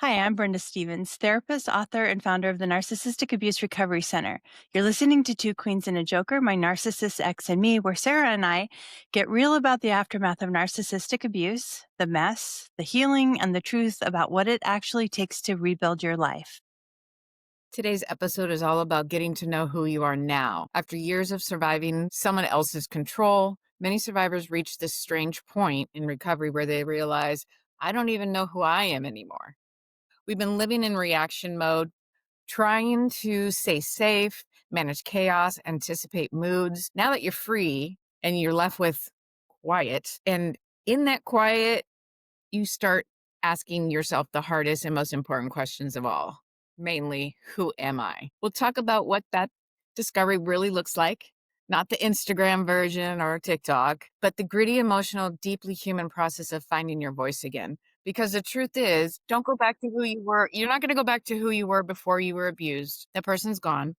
Hi, I'm Brenda Stevens, therapist, author, and founder of the Narcissistic Abuse Recovery Center. You're listening to Two Queens and a Joker, My Narcissist Ex and Me, where Sara and I get real about the aftermath of narcissistic abuse, the mess, the healing, and the truth about what it actually takes to rebuild your life. Today's episode is all about getting to know who you are now. After years of surviving someone else's control, many survivors reach this strange point in recovery where they realize, I don't even know who I am anymore. We've been living in reaction mode, trying to stay safe, manage chaos, anticipate moods. Now that you're free and you're left with quiet, and in that quiet, you start asking yourself the hardest and most important questions of all. Mainly, who am I? We'll talk about what that discovery really looks like, not the Instagram version or TikTok, but the gritty, emotional, deeply human process of finding your voice again. Because the truth is, don't go back to who you were. You're not going to go back to who you were before you were abused. That person's gone.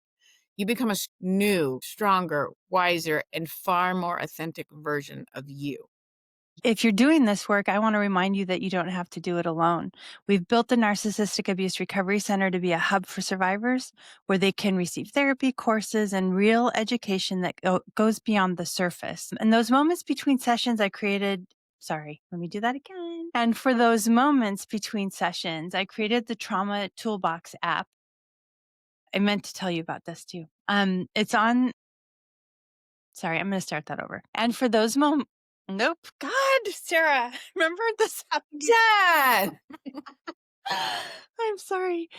You become a new, stronger, wiser, and far more authentic version of you. If you're doing this work, I want to remind you that you don't have to do it alone. We've built the Narcissistic Abuse Recovery Center to be a hub for survivors where they can receive therapy, courses, and real education that goes beyond the surface. And those moments between sessions, sorry, let me do that again. And for those moments between sessions, I created the Trauma Toolbox app. I meant to tell you about this too. It's on Sorry, I'm going to start that over. And for those moments, nope. God, Sara, remember this happened? Dad! I'm sorry.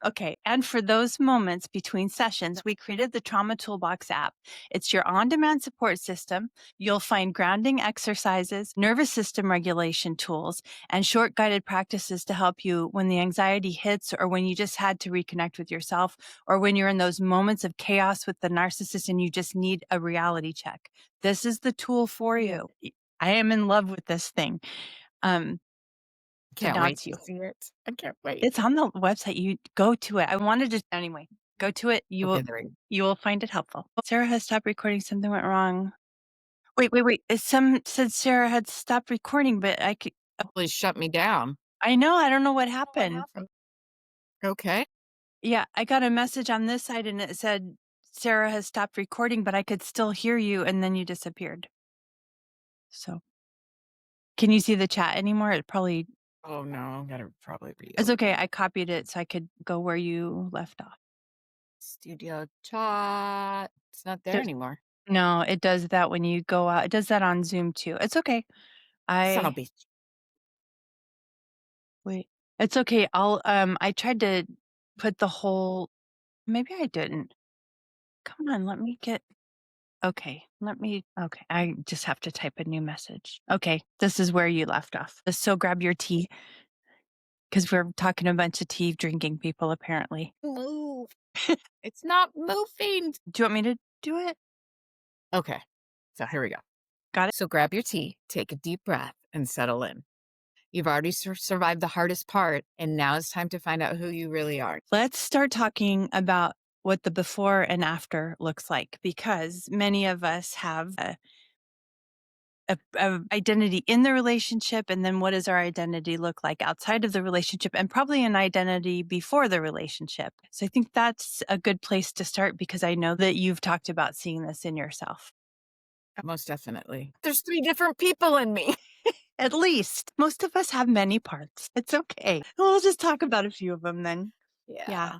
Okay. And for those moments between sessions, we created the Trauma Toolbox app. It's your on demand support system. You'll find grounding exercises, nervous system regulation tools, and short guided practices to help you when the anxiety hits, or when you just had to reconnect with yourself, or when you're in those moments of chaos with the narcissist and you just need a reality check. This is the tool for you. I am in love with this thing. To Can't wait nods to you. see it. I can't wait. It's on the website. You go to it. I wanted to anyway. Go to it. Okay, there we go. You will find it helpful. Sara has stopped recording. Something went wrong. Wait. Some said Sara had stopped recording, but Please shut me down. I know. I don't know what happened. Okay. Yeah, I got a message on this side and it said Sara has stopped recording, but I could still hear you, and then you disappeared. So, can you see the chat anymore? It probably Oh no, I'm gonna probably it's okay. reopen I copied it so I could go where you left off. Studio Chat. It's not there There's anymore. No, it does that when you go out. It does that on Zoom too. It's okay. Son of I a bitch. Wait. It's okay. I tried to put the whole maybe I didn't. Come on, let me get okay. I just have to type a new message. Okay, this is where you left off. So grab your tea because we're talking a bunch of tea drinking people apparently. Move. It's not moving. Do you want me to do it? Okay. So here we go. Got it? So grab your tea, take a deep breath, and settle in. You've already survived the hardest part, and now it's time to find out who you really are. Let's start talking about what the before and after looks like, because many of us have a identity in the relationship, and then what does our identity look like outside of the relationship, and probably an identity before the relationship. So I think that's a good place to start, because I know that you've talked about seeing this in yourself. Most definitely. There's 3 different people in me. At least most of us have many parts. It's okay. We'll just talk about a few of them then. Yeah. Yeah.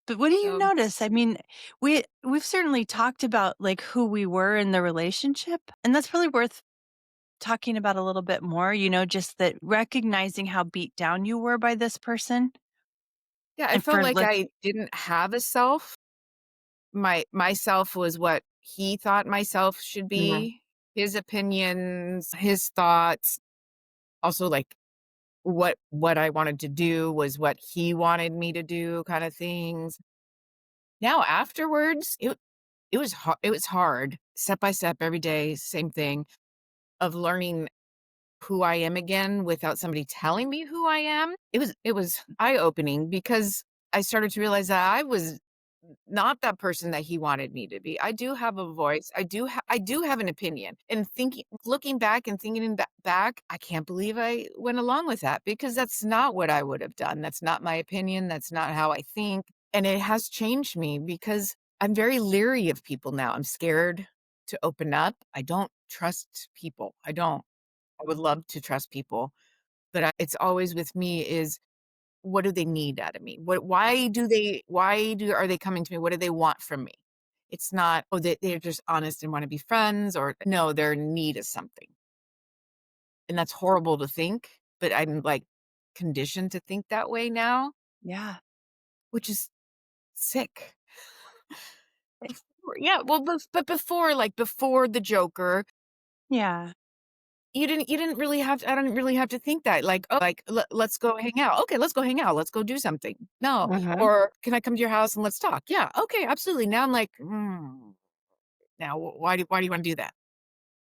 But what do you So notice? I mean, we've certainly talked about like who we were in the relationship, and that's probably worth talking about a little bit more, just that recognizing how beat down you were by this person. yeah, I And felt for like like, I didn't have a self. Myself was what he thought myself should yeah, be, his opinions, his thoughts. Also, like, what I wanted to do was what he wanted me to do, kind of things. Now afterwards, it was hard, step by step, every day, same thing, of learning who I am again without somebody telling me who I am. It was eye-opening because I started to realize that I was not that person that he wanted me to be. I do have a voice. I do have an opinion. And thinking looking back and thinking back, I can't believe I went along with that because that's not what I would have done. That's not my opinion. That's not how I think. And it has changed me because I'm very leery of people now. I'm scared to open up. I don't trust people. I don't. I would love to trust people, but it's always with me is what do they need out of me? Are they coming to me? What do they want from me? It's not, oh, they're just honest and want to be friends, or no, their need is something. And that's horrible to think, but I'm like conditioned to think that way now, Yeah. which is sick. Yeah, well, but before, like before the Joker, Yeah. you didn't really have I don't really have to think that, like, "Oh, like, let's go hang out." "Okay, let's go hang out. Let's go do something." No. Mhm. Or, "Can I come to your house and let's talk?" "Yeah, okay, absolutely." Now I'm like, "Mm, now why do you wanna do that?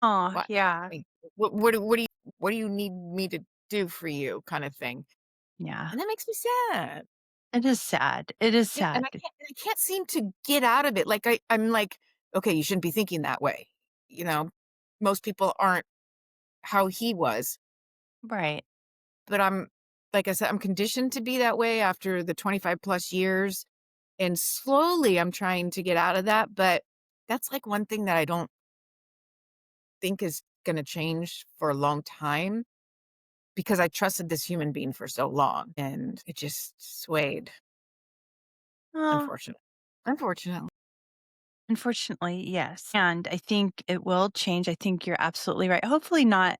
Oh, What yeah. like, what do you need me to do for you?" kinda thing. Yeah. And that makes me sad. It is sad. It is Yeah, sad. and I can't seem to get out of it. Like, I'm like, "Okay, you shouldn't be thinking that way." You know? Most people aren't how he was. Right. But I'm like I said, I'm conditioned to be that way after the 25 plus years, and slowly I'm trying to get out of that, but that's like one thing that I don't think is gonna change for a long time because I trusted this human being for so long and it just swayed, Oh, unfortunately. Unfortunately. unfortunately, yes. And I think it will change. I think you're absolutely right. Hopefully not,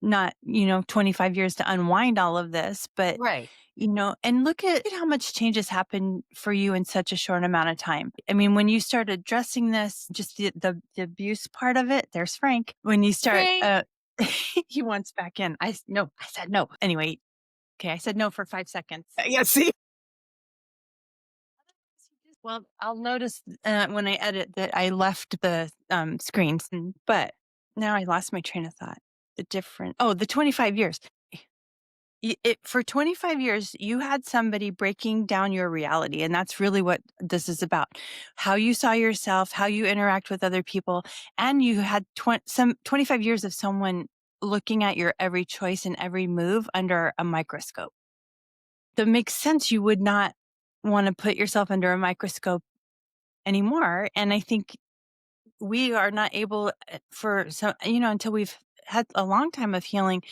25 years to unwind all of this, but Right. and look at how much change has happened for you in such a short amount of time. I mean, when you start addressing this, just the abuse part of it, there's Frank. When you start, Frank. he wants back in. No, I said no. Anyway, okay, I said no for 5 seconds. Yeah, see? Well, I'll notice when I edit that I left the screens, but now I lost my train of thought. The 25 years. For 25 years, you had somebody breaking down your reality. And that's really what this is about. How you saw yourself, how you interact with other people. And you had 25 years of someone looking at your every choice and every move under a microscope. That makes sense. You would not want to put yourself under a microscope anymore. And I think we are not able until we've had a long time of healing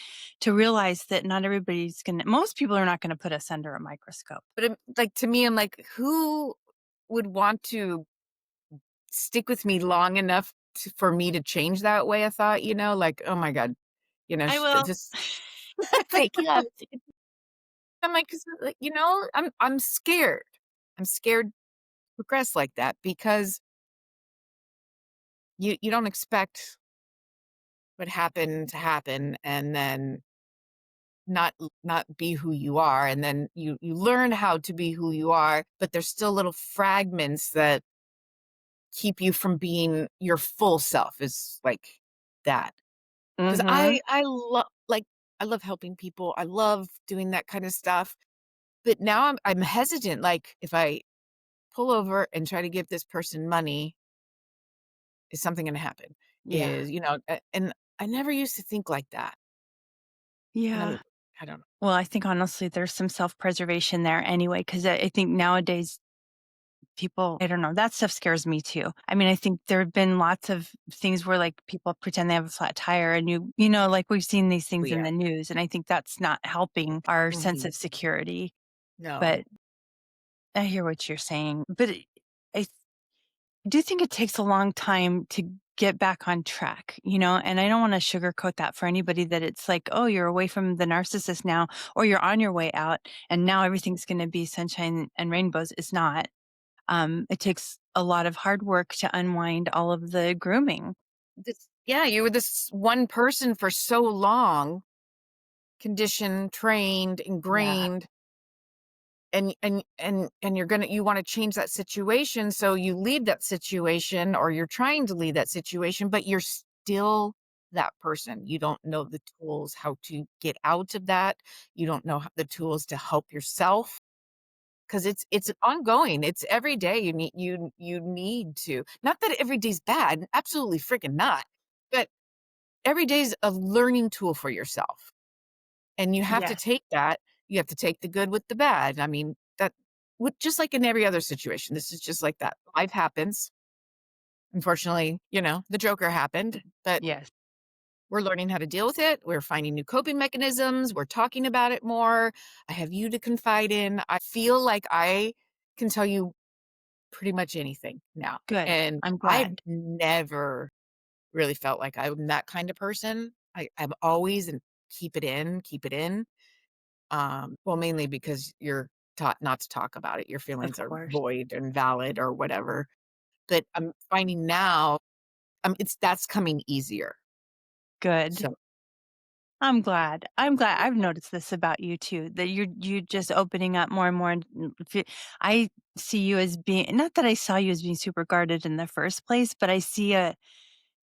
to realize that not everybody's most people are not going to put us under a microscope. But like to me, I'm like, who would want to stick with me long enough for me to change that way of thought, like, oh my God, I will. just thank you. I'm like, 'cause, like, I'm scared. I'm scared to progress like that because you don't expect what happened to happen and then not be who you are. And then you learn how to be who you are, but there's still little fragments that keep you from being your full self is like that. 'Cause Mhm. I love helping people. I love doing that kind of stuff. But now I'm hesitant, like, if I pull over and try to give this person money, is something gonna happen? Yeah. And I never used to think like that. And Yeah. I don't know. Well, I think honestly there's some self-preservation there anyway cuz I think nowadays people, I don't know, that stuff scares me too. I mean, I think there have been lots of things where like people pretend they have a flat tire and like we've seen these Oh, things in yeah. the news and I think that's not helping our sense Mhm. of security. No. But I hear what you're saying, but I do think it takes a long time to get back on track, and I don't want to sugarcoat that for anybody that it's like, oh, you're away from the narcissist now, or you're on your way out and now everything's going to be sunshine and rainbows. It's not. It takes a lot of hard work to unwind all of the grooming. Yeah, you were this one person for so long, conditioned, trained, Yeah. ingrained, and you wanna change that situation, so you leave that situation or you're trying to leave that situation, but you're still that person. You don't know the tools how to get out of that. You don't know the tools to help yourself. 'cause it's ongoing. It's every day you need to, not that every day's bad, absolutely freaking not, but every day's a learning tool for yourself, and you have to Yes. take that. You have to take the good with the bad. I mean, that would just like in every other situation, this is just like that. Life happens. Unfortunately, the Joker happened, but Yes. we're learning how to deal with it. We're finding new coping mechanisms. We're talking about it more. I have you to confide in. I feel like I can tell you pretty much anything now. Good. And I'm I've glad. never really felt like I'm that kind of person. I'm always and keep it in, keep it in. Well, mainly because you're taught not to talk about it. Your Of feelings are course. void and valid or whatever. But I'm finding now, that's coming easier. Good. So I'm glad. I'm glad. I've noticed this about you too, that you just opening up more and more. And I see you as being, not that I saw you as being super guarded in the first place, but I see a,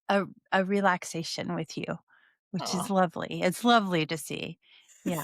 a relaxation with you, which oh, is lovely. It's lovely to see. Yeah.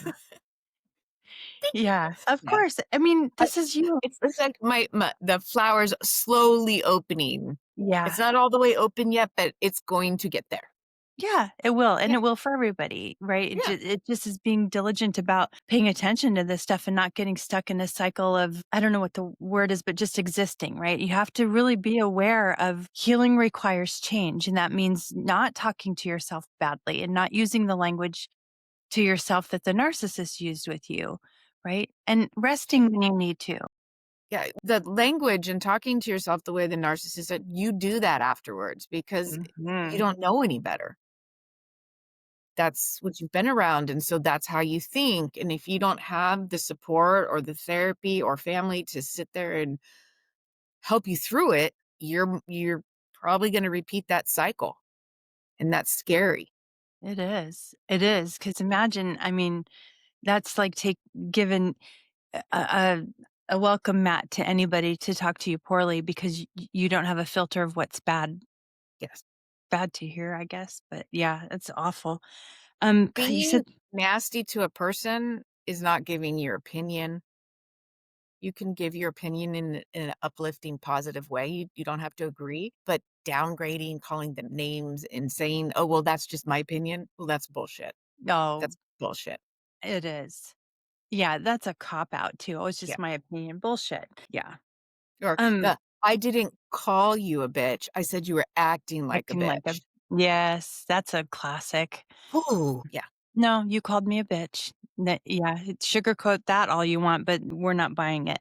thank Yeah. Of you. course. I mean, I this is you. it's like my the flowers slowly opening. It's Yeah. not all the way open yet, but it's going to get there. Yeah, it will, and Yeah, it will for everybody, right? yeah. It just is being diligent about paying attention to this stuff and not getting stuck in a cycle of, I don't know what the word is, but just existing, right? You have to really be aware of healing requires change, and that means not talking to yourself badly and not using the language to yourself that the narcissist used with you, right? And resting when you need to. Yeah, the language and talking to yourself the way the narcissist said, you do that afterwards because you Mhm. don't know any better. That's what you've been around, and so that's how you think, and if you don't have the support or the therapy or family to sit there and help you through it, you're probably gonna repeat that cycle, and that's scary. It is. It is. Because imagine, I mean, that's like take given a a welcome mat to anybody to talk to you poorly because you don't have a filter of what's Yes. bad to hear, I guess. But yeah, it's awful. God, you said Being nasty to a person is not giving your opinion. You can give your opinion in an uplifting, positive way. You don't have to agree, but downgrading, calling them names and saying, "Oh, well, that's just my opinion." Well, that's bullshit. no, That's bullshit. it is. Yeah, that's a cop out too. Oh, it's Yeah. just my opinion. Bullshit. Yeah. Or Um, I didn't call you a bitch. I said you were acting like a acting like a bitch. yes, that's a classic. Ooh, yeah. No, you called me a bitch. Yeah, sugarcoat that all you want, but we're not buying it.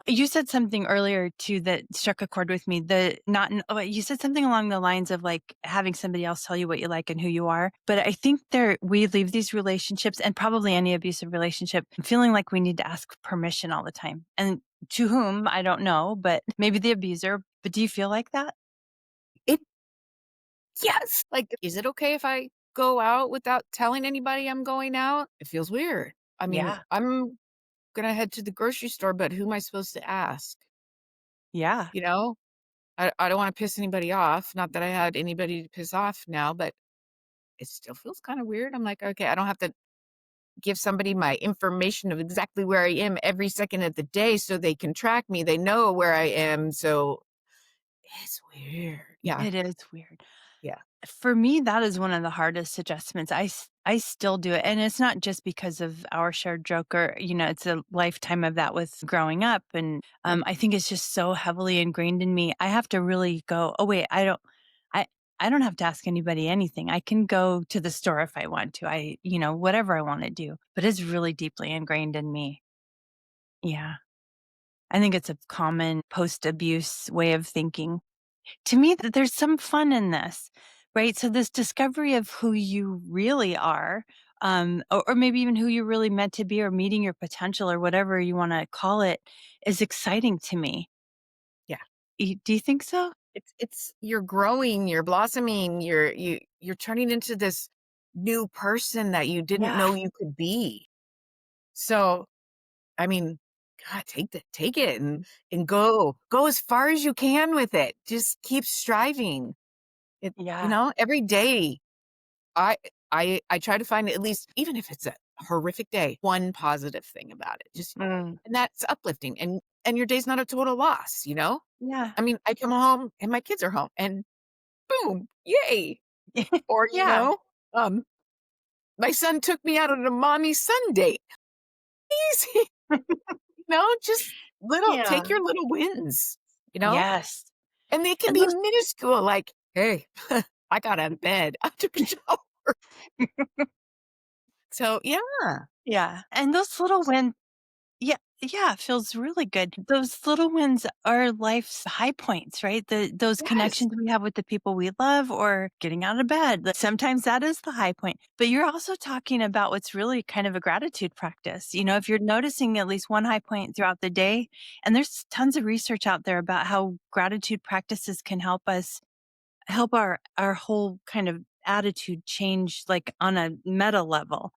You said something earlier too that struck a chord with me. The not oh, you said something along the lines of like having somebody else tell you what you like and who you are. But I think we leave these relationships and probably any abusive relationship feeling like we need to ask permission all the time. And to whom, I don't know, but maybe the abuser. But do you feel like that? It yes. Like, is it okay if I go out without telling anybody I'm going out? It feels weird. I mean, Yeah. I'm gonna head to the grocery store, but who am I supposed to ask? Yeah. You know? I don't wanna piss anybody off, not that I had anybody to piss off now, but it still feels kinda weird. I'm like, "Okay, I don't have to give somebody my information of exactly where I am every second of the day so they can track me. They know where I am, so it's weird." Yeah, It is weird. yeah. For me, that is one of the hardest adjustments. I still do it, and it's not just because of our shared joker, it's a lifetime of that with growing up, and, Yep. I think it's just so heavily ingrained in me. I have to really go, "Oh, wait, I I don't have to ask anybody anything. I can go to the store if I want to. Whatever I wanna do." But it's really deeply ingrained in me. Yeah. I think it's a common post-abuse way of thinking. To me, there's some fun in this, right? So this discovery of who you really are, or maybe even who you're really meant to be, or meeting your potential, or whatever you want to call it, is exciting to me. Yeah. Do you think so? It's you're growing, you're blossoming, you're turning into this new person that you didn't Yeah, know you could be. So, I mean, God, take it and go as far as you can with it. Just keep striving. yeah, Every day I I try to find at least even if it's horrific day, one positive thing about it. Just Mm. and that's uplifting and your day's not a total loss, you know? Yeah. I mean, I come home and my kids are home and boom, yay. Or, Yeah. um, my son took me out on a mommy son date. Easy, just take Yeah. your little wins, you know? Yes. And they can And be those minuscule, like, "Hey, I got out of bed. I took a shower." So, yeah. yeah, and those little wins. Yeah, yeah, it feels really good. Those little wins are life's high points, right? Those Yes. connections we have with the people we love or getting out of bed. Like, sometimes that is the high point. But you're also talking about what's really kind of a gratitude practice. If you're noticing at least one high point throughout the day, and there's tons of research out there about how gratitude practices can help our whole kind of attitude change, like on a meta level.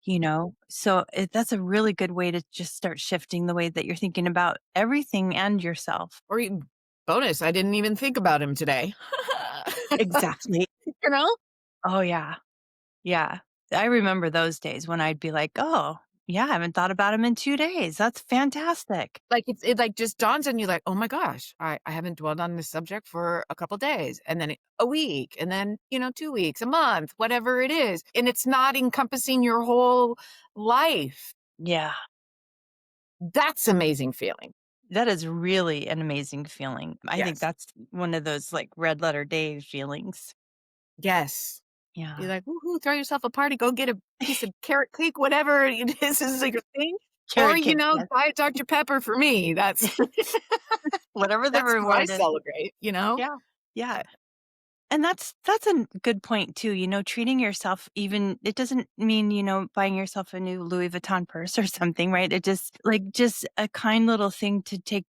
So that's a really good way to just start shifting the way that you're thinking about everything and yourself. Or even bonus, I didn't even think about him today. Exactly. You know? Oh yeah. Yeah. I remember those days when I'd be like, oh yeah, I haven't thought about him in 2 days. That's fantastic. Like, it, like, just dawns on you like, "Oh my gosh, I haven't dwelled on this subject for a couple days," and then a week, and then, 2 weeks, a month, whatever it is, and it's not encompassing your whole life. Yeah. That's amazing feeling. That is really an amazing feeling. I think Yes. that's one of those like red letter day feelings. Yes. Be Yeah. like, "Woohoo, throw yourself a party, go get a piece of carrot cake," whatever it is like your thing, or, Carrot cake. Yes. Diet Dr. Pepper for me, that's Whatever the that's how I reward is. celebrate, you know? Yeah. Yeah. Uh, And that's a good point too, treating yourself, even it doesn't mean, buying yourself a new Louis Vuitton purse or something, right? It just a kind little thing to take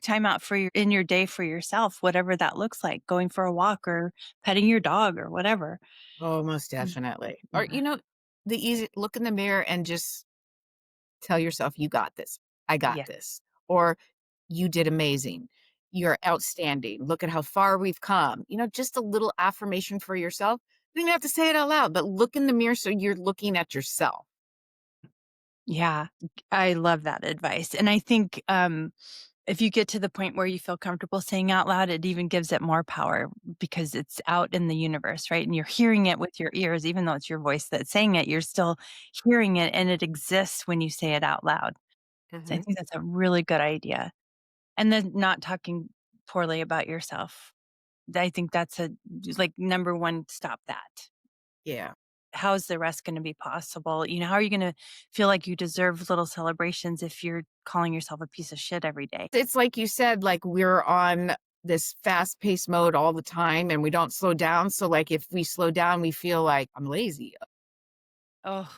time out in your day for yourself, whatever that looks like, going for a walk or petting your dog or whatever. oh, most Mm. definitely. Or, Yeah. the easy look in the mirror and just tell yourself, "You got this. I got Yeah. this." Or, "You did amazing. You're outstanding. Look at how far we've come." Just a little affirmation for yourself. You don't even have to say it out loud, but look in the mirror so you're looking at yourself. Yeah. I love that advice. And I think if you get to the point where you feel comfortable saying out loud, it even gives it more power because it's out in the universe, right? And you're hearing it with your ears, even though it's your voice that's saying it, you're still hearing it and it exists when you say it out loud. So I Mhm. think that's a really good idea. And then not talking poorly about yourself. I think that's like number one, stop that. Yeah. How's the rest going to be possible? How are you going to feel like you deserve little celebrations if you're calling yourself a piece of shit every day? It's like you said, like, we're on this fast-paced mode all the time, and we don't slow down, so, like, if we slow down, we feel like, "I'm lazy," Oh,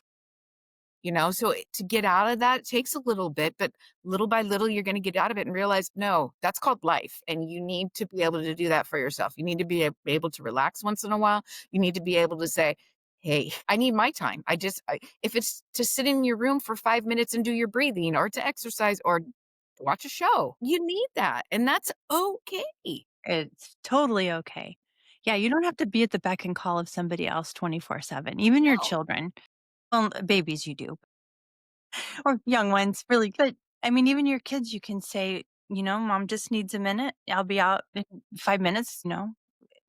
So to get out of that takes a little bit, but little by little, you're gonna get out of it and realize, no, that's called life, and you need to be able to do that for yourself. You need to be able to relax once in a while. You need to be able to say, "Hey, I need my time." If it's to sit in your room for 5 minutes and do your breathing or to exercise or watch a show, you need that, and that's okay. it's totally okay. Yeah, you don't have to be at the beck and call of somebody else 24/7, even your No. children. Well, babies you do, or young ones, really. But I mean, even your kids, you can say, "Mom just needs a minute. I'll be out in 5 minutes.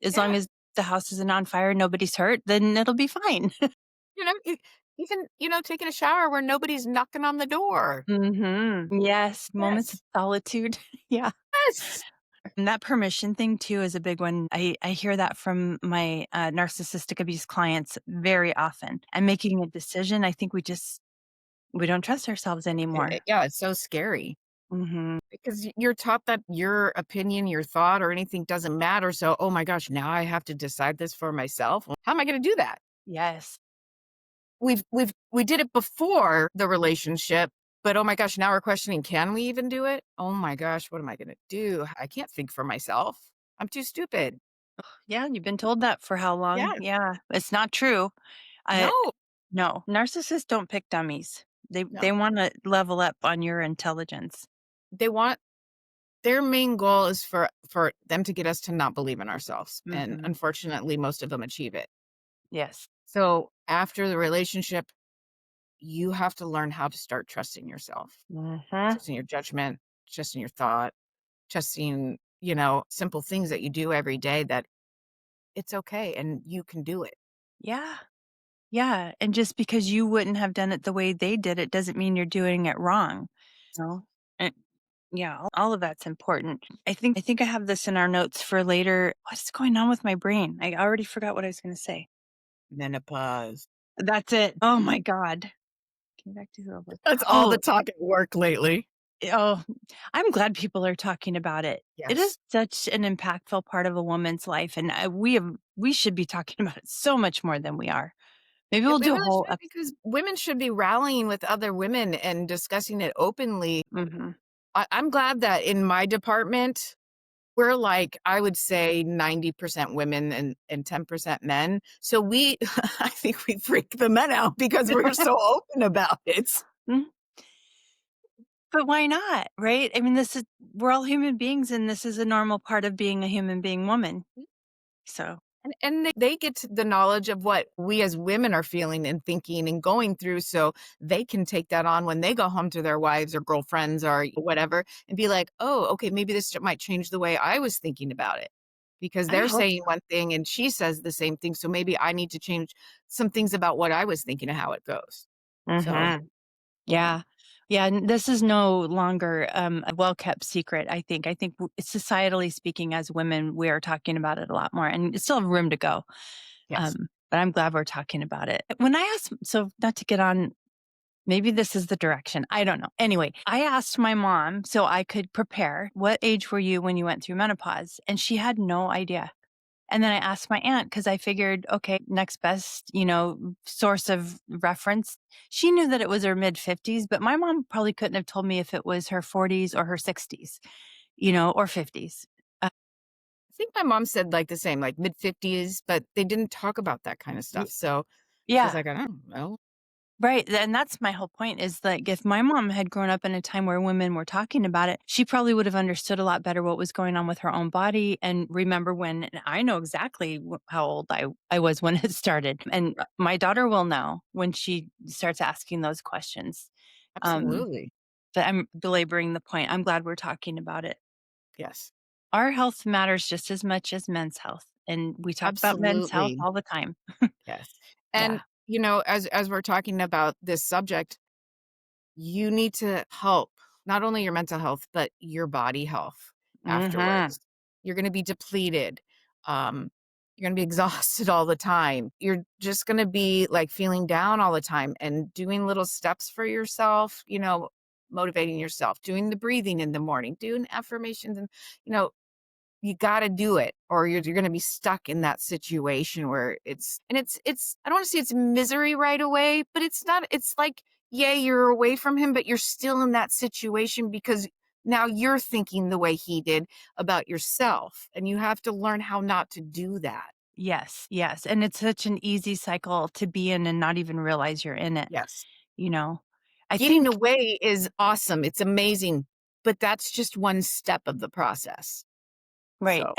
As long Yeah. as the house isn't on fire, nobody's hurt, then it'll be fine." E even, taking a shower where nobody's knocking on the door. Yes, moments of Yes. solitude. Yeah. Yes. And that permission thing too is a big one. I hear that from my narcissistic abuse clients very often. And making a decision, I think we don't trust ourselves anymore. Yeah, it's so scary. Hmm. Because you're taught that your opinion, your thought, or anything doesn't matter. So, oh my gosh, now I have to decide this for myself. Well, how am I going to do that? Yes. We did it before the relationship, but oh my gosh, now we're questioning, can we even do it? Oh my gosh, what am I going to do? I can't think for myself. I'm too stupid. Yeah, you've been told that for how long? Yeah, Yeah, it's not true. I no, No, narcissists don't pick dummies. They no. want to level up on your intelligence. They want their main goal is for them to get us to not believe in ourselves, and Hmm. unfortunately, most of them achieve it. Yes. So after the relationship, you have to learn how to start trusting yourself, Mhm. trusting your judgment, trusting your thought, trusting, simple things that you do every day that it's okay and you can do it. Yeah. Yeah, and just because you wouldn't have done it the way they did it doesn't mean you're doing it wrong. So, and yeah, all of that's important. I think I have this in our notes for later. What's going on with my brain? I already forgot what I was going to say. Menopause. That's it. Oh my god. Came back to the That's all the Oh, talk at work lately. oh, I'm glad people are talking about it. It is Yes. such an impactful part of a woman's life, and we should be talking about it so much more than we are. Maybe Yeah, we'll we do a really whole should because women should be rallying with other women and discussing it openly. Mhm. I'm glad that in my department, we're like, I would say 90% women and 10% men. So I think we freak the men out because we're so open about it. But why not, right? I mean, we're all human beings, and this is a normal part of being a human being woman. So, And they get to the knowledge of what we as women are feeling and thinking and going through so they can take that on when they go home to their wives or girlfriends or whatever and be like, "Oh, okay, maybe this might change the way I was thinking about it." Because I they're hope saying so. one thing and she says the same thing, so maybe I need to change some things about what I was thinking of how it goes. So, Mhm. yeah. Yeah. Yeah, and this is no longer, a well-kept secret, I think. I think societally speaking, as women, we are talking about it a lot more, and it's still have room to go. Yes. But I'm glad we're talking about it. When I asked so not to get on maybe this is the direction, I don't know. Anyway, I asked my mom so I could prepare, "What age were you when you went through menopause?" And she had no idea. And then I asked my aunt because I figured, okay, next best, source of reference. She knew that it was her mid 50s, but my mom probably couldn't have told me if it was her 40s or her 60s, or 50s. Uh, I think my mom said like the same, like mid-50s, but they didn't talk about that kind of y- stuff. So she's yeah, like, I don't know. right. And that's my whole point is like if my mom had grown up in a time where women were talking about it, she probably would have understood a lot better what was going on with her own body. And remember when and I know exactly how old I was when it started. And my daughter will know when she starts asking those questions. Um, Absolutely. but I'm belaboring the point. I'm glad we're talking about it. Yes. Our health matters just as much as men's health. And we talk about men's health Absolutely. all the time. Yes. And, Yeah. as we're talking about this subject, you need to help not only your mental health, but your body health Hmm. afterwards. You're gonna be depleted. Um, you're gonna be exhausted all the time. You're just gonna be, like, feeling down all the time and doing little steps for yourself, motivating yourself, doing the breathing in the morning, doing affirmations and, you know, you gotta do it or you're gonna be stuck in that situation where it's I don't wanna say it's misery right away, but it's not it's like, yeah, you're away from him, but you're still in that situation because now you're thinking the way he did about yourself, and you have to learn how not to do that. Yes, yes, and it's such an easy cycle to be in and not even realize you're in it, Yes. you know? I Getting think away is awesome, it's amazing, but that's just one step of the process. right. So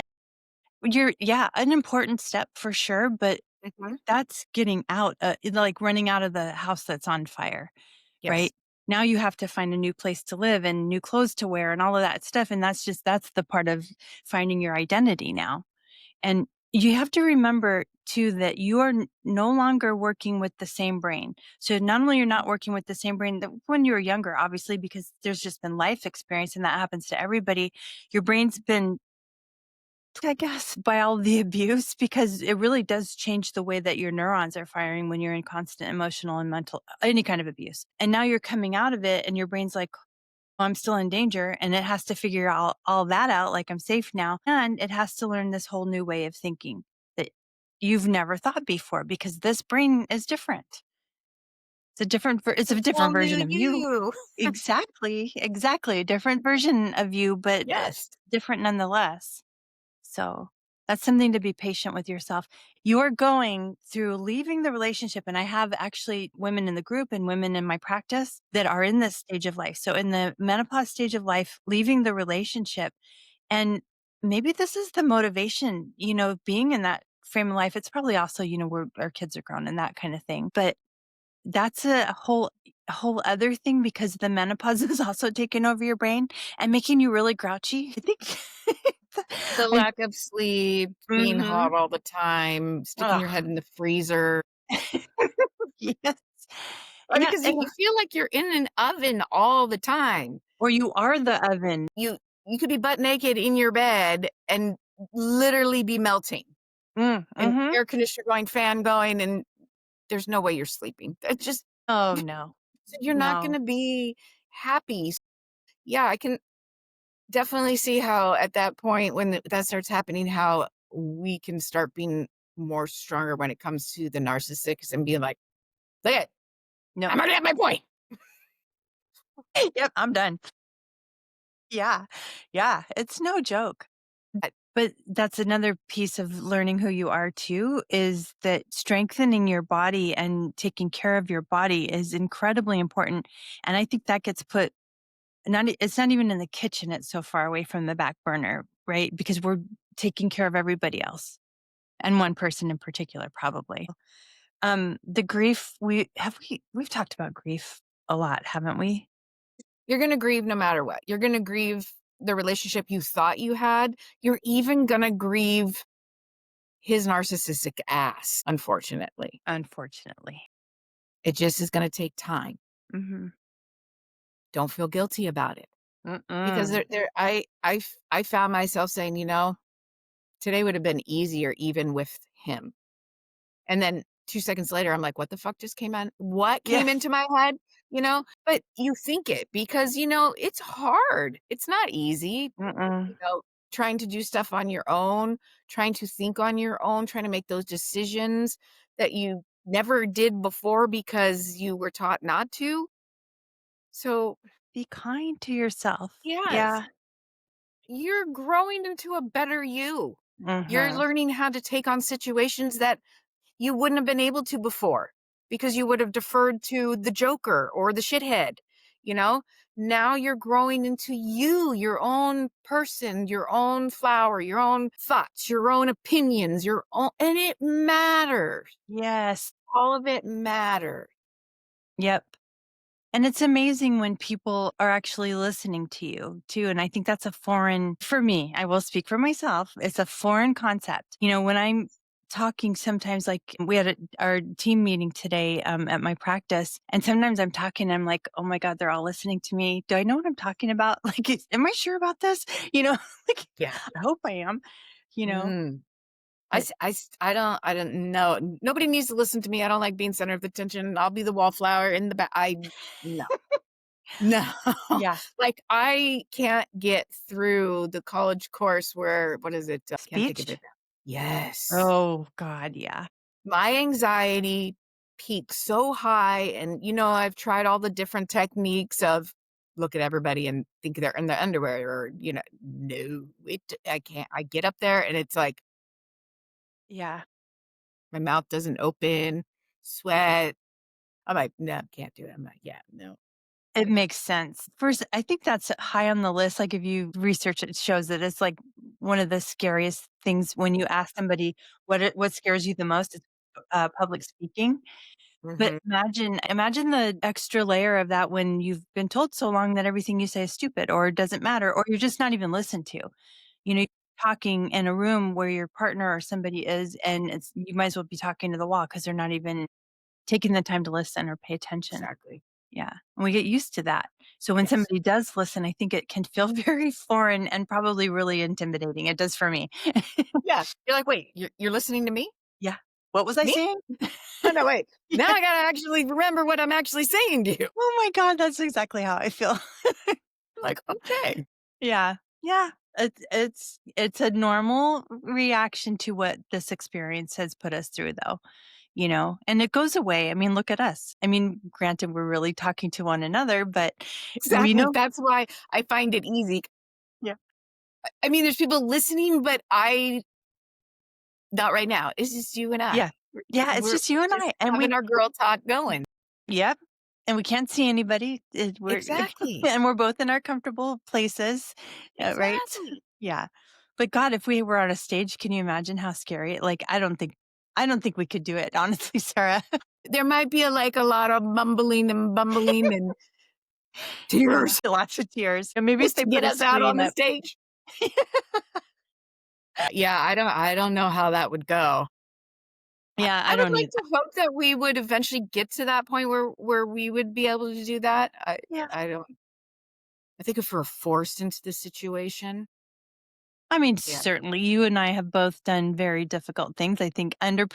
Yeah, an important step for sure, but Mhm. that's getting out, like running out of the house that's on fire, right? Yes. Now you have to find a new place to live and new clothes to wear and all of that stuff, and that's the part of finding your identity now. And you have to remember too that you are no longer working with the same brain. So not only you're not working with the same brain that when you were younger, obviously, because there's just been life experience and that happens to everybody, your brain's been, I guess, by all the abuse, because it really does change the way that your neurons are firing when you're in constant emotional and mental, any kind of abuse. And now you're coming out of it and your brain's like, well, I'm still in danger and it has to figure all that out, like I'm safe now. And it has to learn this whole new way of thinking that you've never thought before because this brain is different. It's A a whole different new version of you. you. Exactly. Exactly. A different version of you, but Yes. different nonetheless. So that's something to be patient with yourself. You're going through leaving the relationship. And I have actually women in the group and women in my practice that are in this stage of life. So in the menopause stage of life, leaving the relationship. And maybe this is the motivation, being in that frame of life. It's probably also, where our kids are grown and that kind of thing. But that's a whole other thing because the menopause is also taking over your brain and making you really grouchy. I think The I lack of sleep, being mhm. hot all the time, sticking your head Ugh. in the freezer. Yes. Yeah, Because you feel like you're in an oven all the time. or you are the oven. You could be butt naked in your bed and literally be melting, and Mhm. air conditioner going, fan going, and there's no way you're sleeping. It's just Oh, no. so you're not No. gonna be happy. Yeah, I can definitely see how at that point when that starts happening, how we can start being more stronger when it comes to the narcissists and being like, "Look it, No. I'm already at my point." Yep, I'm done. Yeah. Yeah, it's no joke. But that's another piece of learning who you are too, is that strengthening your body and taking care of your body is incredibly important. And I think that gets put it's not even in the kitchen, it's so far away from the back burner, right? Because we're taking care of everybody else and one person in particular, probably. The grief we've talked about grief a lot, haven't we? You're gonna grieve no matter what. You're gonna grieve the relationship you thought you had. You're even gonna grieve his narcissistic ass, unfortunately. Unfortunately. It just is gonna take time. Mhm. Don't feel guilty about it. Because Mm-mm. I found myself saying, today would have been easier even with him. And then 2 seconds later, I'm like, "What the fuck just came on? What Yeah. came into my head?" But you think it because, it's hard. It's not easy, you Mm-mm. know, trying to do stuff on your own, trying to think on your own, trying to make those decisions that you never did before because you were taught not to. So, Be kind to yourself. yes, Yeah. you're growing into a better you. You're Mhm. learning how to take on situations that you wouldn't have been able to before because you would have deferred to the joker or the shithead, you know? Now you're growing into you, your own person, your own flower, your own thoughts, your own opinions, your own, and it matters. Yes. All of it matters. Yep. And it's amazing when people are actually listening to you too. And I think that's a foreign, for me, I will speak for myself. It's a foreign concept. When I'm talking sometimes, like we had our team meeting today at my practice, and sometimes I'm talking, I'm like, oh my God, they're all listening to me. Do I know what I'm talking about? Like, am I sure about this? Like, Yeah. I hope I am, you know, Mm. but I don't know. Nobody needs to listen to me. I don't like being center of attention. I'll be the wallflower in the back. No. No. yeah, Like, I can't get through the college course where what is it? Can't think of speech. it now. Yes. Oh God. Yeah. My anxiety peaks so high, and, I've tried all the different techniques of look at everybody and think they're in their underwear or, no, I can't. I get up there and it's like Yeah. my mouth doesn't open, sweat. I'm like, "No, can't do it." I'm like, "Yeah, no." It makes sense. First, I think that's high on the list. Like if you research it, it shows that it's like one of the scariest things when you ask somebody what scares you the most is public speaking. But Mhm. imagine the extra layer of that when you've been told so long that everything you say is stupid or doesn't matter or you're just not even listened to. You're talking in a room where your partner or somebody is, and you might as well be talking to the wall because they're not even taking the time to listen or pay attention. Exactly. Yeah, and we get used to that. So when Yes. somebody does listen, I think it can feel very foreign and probably really intimidating. It does for me. Yeah. You're like, "Wait, you're listening to me? Yeah. What was I Me? saying? Oh, no, wait. Now Yeah. I gotta actually remember what I'm actually saying to you." Oh my god, that's exactly how I feel. Like, "Okay." Yeah. Yeah. It's a normal reaction to what this experience has put us through though, and it goes away. I mean, look at us. I mean, granted, we're really talking to one another, but we Exactly. know. That's why I find it easy. Yeah. I mean, there's people listening, but not right now. It's just you and I. Yeah. Yeah, it's just you We're and just I, and having we our girl talk going. yep, and we can't see anybody, we're Exactly. and we're both in our comfortable places, right? Exactly. Yeah. But God, if we were on a stage, can you imagine how scary like, I don't think we could do it, honestly, Sarah. There might be a lot of mumbling and bumbling and Yeah, tears lots of tears. And maybe if just they to get put a us out on screen the up. stage. Yeah, I don't know how that would go. Yeah, I I would don't like either. to hope that we would eventually get to that point where we would be able to do that. Yeah. I don't I think if we're forced into this situation, I mean, yeah. certainly you and I have both done very difficult things. I think under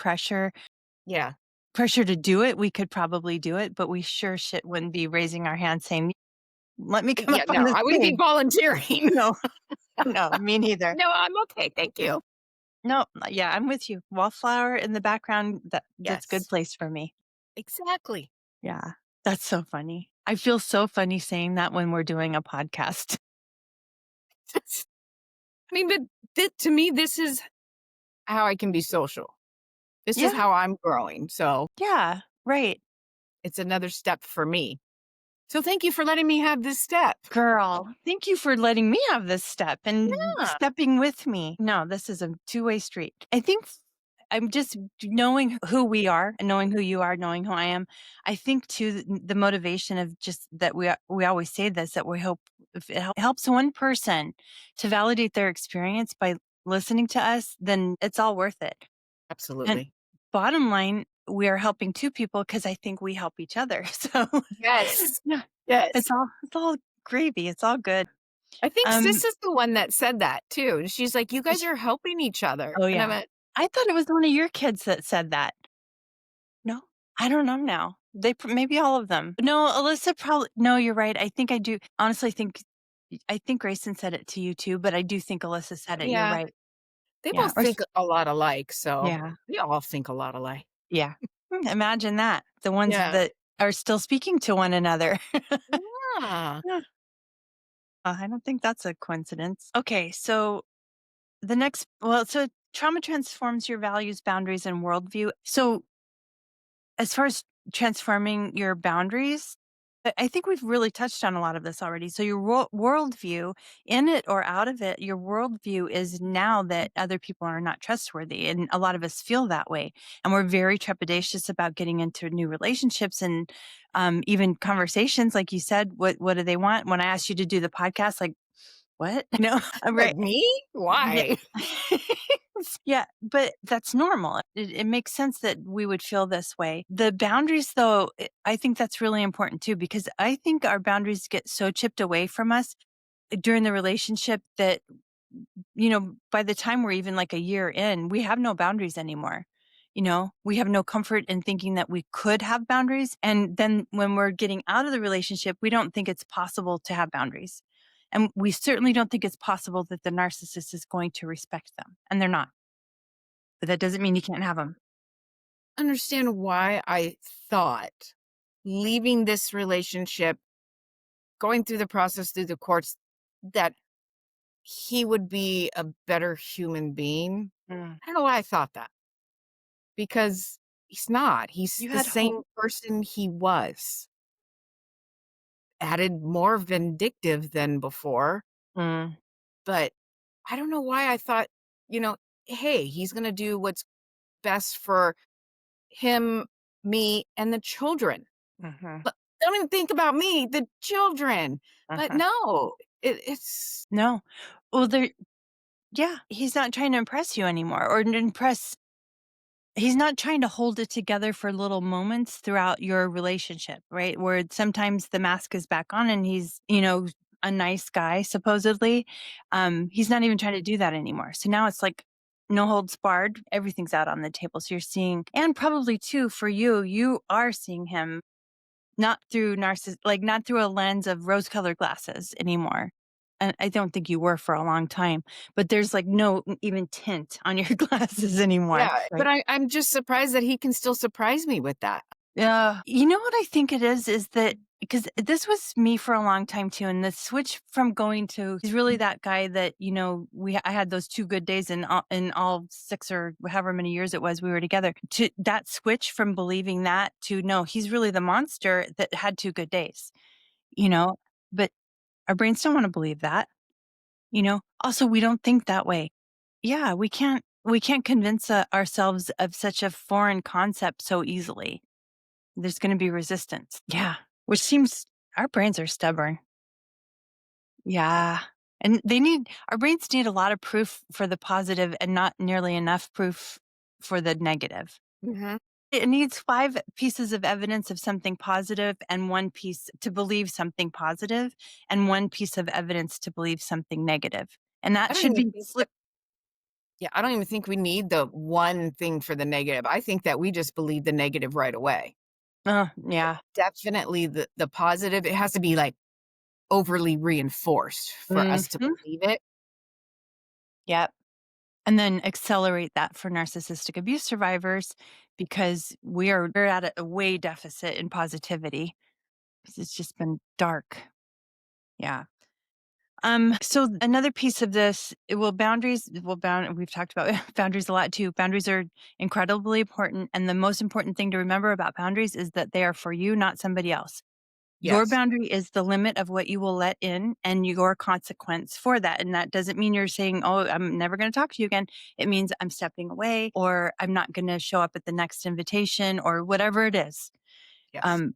Yeah. pressure to do it, we could probably do it, but we sure shit wouldn't be raising our hands saying, "Let me come Yeah, up on no, the I wouldn't be stage." volunteering. No, no, me neither. No, I'm okay, thank you. No, yeah, I'm with you. Wallflower in the background, that's good Yes, place for me. exactly. Yeah, that's so funny. I feel so funny saying that when we're doing a podcast. I mean, but to me, this is how I can be social. This is Yeah, how I'm growing, so yeah, right. it's another step for me. So thank you for letting me have this step. Girl, thank you for letting me have this step and Yeah, stepping with me. No, this is a two-way street. I think I'm just knowing who we are and knowing who you are, knowing who I am. I think too the motivation of just that we always say this that we hope if it helps one person to validate their experience by listening to us, then it's all worth it. And absolutely. bottom line, we are helping two people because I think we help each other. So Yes, yeah, yes. it's all gravy. It's all good. I think Um, Sis is the one that said that too. She's like, "You guys sh are helping each other." oh, And I yeah. went, I thought it was one of your kids that said that. No? I don't know now. Maybe all of them. No, Alyssa probably no, you're right. I think I do honestly think Grayson said it to you too, but I do think Alyssa said it. You're "Yeah, right. they Yeah, both think a lot alike, so yeah, we all think a lot alike." yeah. Imagine that. The ones Yeah. that are still speaking to one another. Yeah, Yeah. I don't think that's a coincidence. Okay, so so trauma transforms your values, boundaries, and worldview. So as far as transforming your boundaries, I think we've really touched on a lot of this already. So your worldview, in it or out of it, your worldview is now that other people are not trustworthy, and a lot of us feel that way, and we're very trepidatious about getting into new relationships and even conversations. Like you said, what do they want? When I asked you to do the podcast, like what? No, like right? me? Yeah. Why? Yeah, but that's normal. It makes sense that we would feel this way. The boundaries, though, I think that's really important too, because I think our boundaries get so chipped away from us during the relationship that, by the time we're even like a year in, we have no boundaries anymore. We have no comfort in thinking that we could have boundaries. And then when we're getting out of the relationship, we don't think it's possible to have boundaries. And we certainly don't think it's possible that the narcissist is going to respect them. And they're not. But that doesn't mean you can't have them. Understand why I thought leaving this relationship, going through the process through the courts, that he would be a better human being. Mm. I don't know why I thought that, because he's not. He's You the had hope. same person he was, added more vindictive than before. Mm, But I don't know why I thought, you know, hey, he's going to do what's best for him, me, and the children. mhm, But don't even think about me, the children. But mhm. no, it's No. Well, yeah, he's not trying to impress you anymore or he's not trying to hold it together for little moments throughout your relationship, right? Where sometimes the mask is back on and he's, a nice guy, supposedly. He's not even trying to do that anymore. So now it's like no holds barred. Everything's out on the table. So you're seeing, and probably too for you, you are seeing him not through not through a lens of rose-colored glasses anymore. And I don't think you were for a long time, but there's, like, no even tint on your glasses anymore, yeah. But right? I'm just surprised that he can still surprise me with that. Yeah. You know what I think it is that because this was me for a long time too, and the switch from going to he's really that guy that, I had those 2 good days in all 6 or however many years it was we were together, to that switch from believing that to, no, he's really the monster that had 2 good days, you know? But our brains don't wanna believe that, Also, we don't think that way. Yeah, we can't convince, ourselves of such a foreign concept so easily. There's going to be resistance. Yeah. Which seems our brains are stubborn. Yeah. And our brains need a lot of proof for the positive and not nearly enough proof for the negative. Mhm. It needs 5 pieces of evidence of something positive and 1 piece to believe something positive and 1 piece of evidence to believe something negative. And I that don't should even be think that flip. Yeah, I don't even think we need the one thing for the negative. I think that we just believe the negative right away. Yeah. Definitely the positive, it has to be, like, overly reinforced for us to Mhm. believe it. Yep. And then accelerate that for narcissistic abuse survivors because we're at a way deficit in positivity 'cause it's just been dark. Yeah. So another piece of this, boundaries, we've talked about boundaries a lot too. Boundaries are incredibly important. And the most important thing to remember about boundaries is that they are for you, not somebody else. Your Yes, boundary is the limit of what you will let in and your consequence for that. And that doesn't mean you're saying, oh, I'm never going to talk to you again. It means I'm stepping away or I'm not going to show up at the next invitation or whatever it is. yes. Um,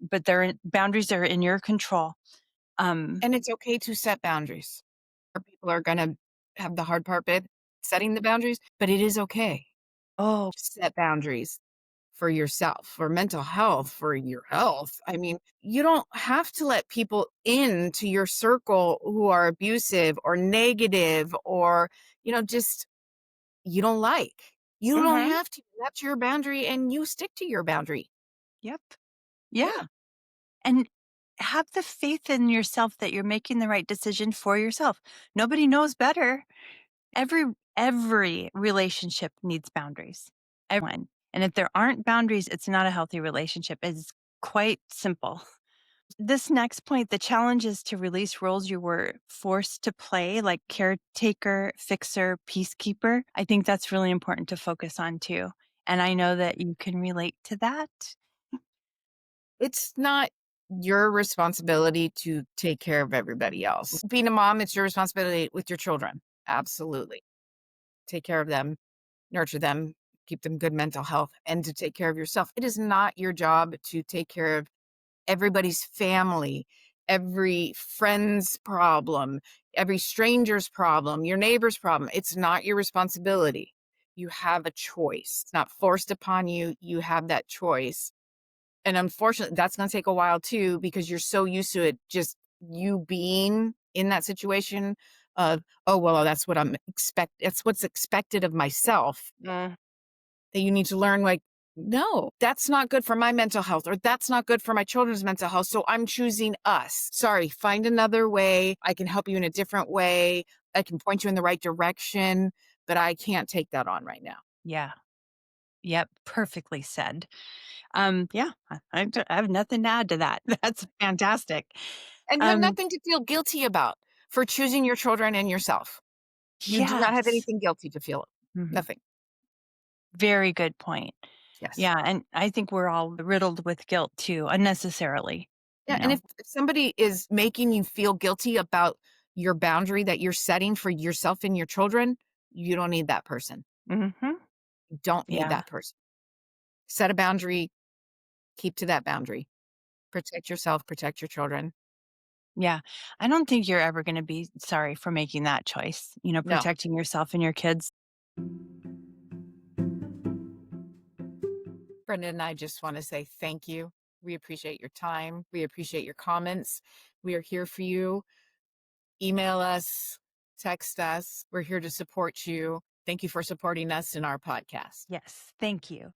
but boundaries are in your control. Um, And it's okay to set boundaries. Or people are gonna have the hard part with setting the boundaries, but it is okay oh, to set boundaries for yourself, for mental health, for your health. I mean, you don't have to let people into your circle who are abusive or negative or, just you don't like. You don't mhm, have to. That's your boundary and you stick to your boundary. yep. Yeah. Yeah. And have the faith in yourself that you're making the right decision for yourself. Nobody knows better. Every every relationship needs boundaries. Everyone. And if there aren't boundaries, it's not a healthy relationship. It's quite simple. This next point, the challenge is to release roles you were forced to play, like caretaker, fixer, peacekeeper. I think that's really important to focus on too. And I know that you can relate to that. It's not your responsibility to take care of everybody else. Being a mom, it's your responsibility with your children. Absolutely. Take care of them, nurture them, keep them good mental health, and to take care of yourself. It is not your job to take care of everybody's family, every friend's problem, every stranger's problem, your neighbor's problem. It's not your responsibility. You have a choice. It's not forced upon you. You have that choice. And unfortunately, that's gonna take a while too because you're so used to it just you being in that situation of, "Oh, well, that's what's expected of myself," Mm, that you need to learn, like, "No, that's not good for my mental health, or that's not good for my children's mental health, so I'm choosing us. Sorry, find another way. I can help you in a different way. I can point you in the right direction, but I can't take that on right now." yeah. Yep. Perfectly said. Yeah, I have nothing to add to that. That's fantastic. And you have Um, nothing to feel guilty about for choosing your children and yourself. You do not have yes. anything guilty to feel. Mhm. Nothing. Very good point. Yes. Yeah, and I think we're all riddled with guilt too, unnecessarily, Yeah, you and know? if somebody is making you feel guilty about your boundary that you're setting for yourself and your children, you don't need that person. Mhm. You don't need Yeah. that person. Set a boundary, keep to that boundary. Protect yourself, protect your children. Yeah. I don't think you're ever gonna be sorry for making that choice, No. protecting yourself and your kids. Brenda and I just want to say thank you. We appreciate your time. We appreciate your comments. We are here for you. Email us, text us. We're here to support you. Thank you for supporting us in our podcast. Yes, thank you.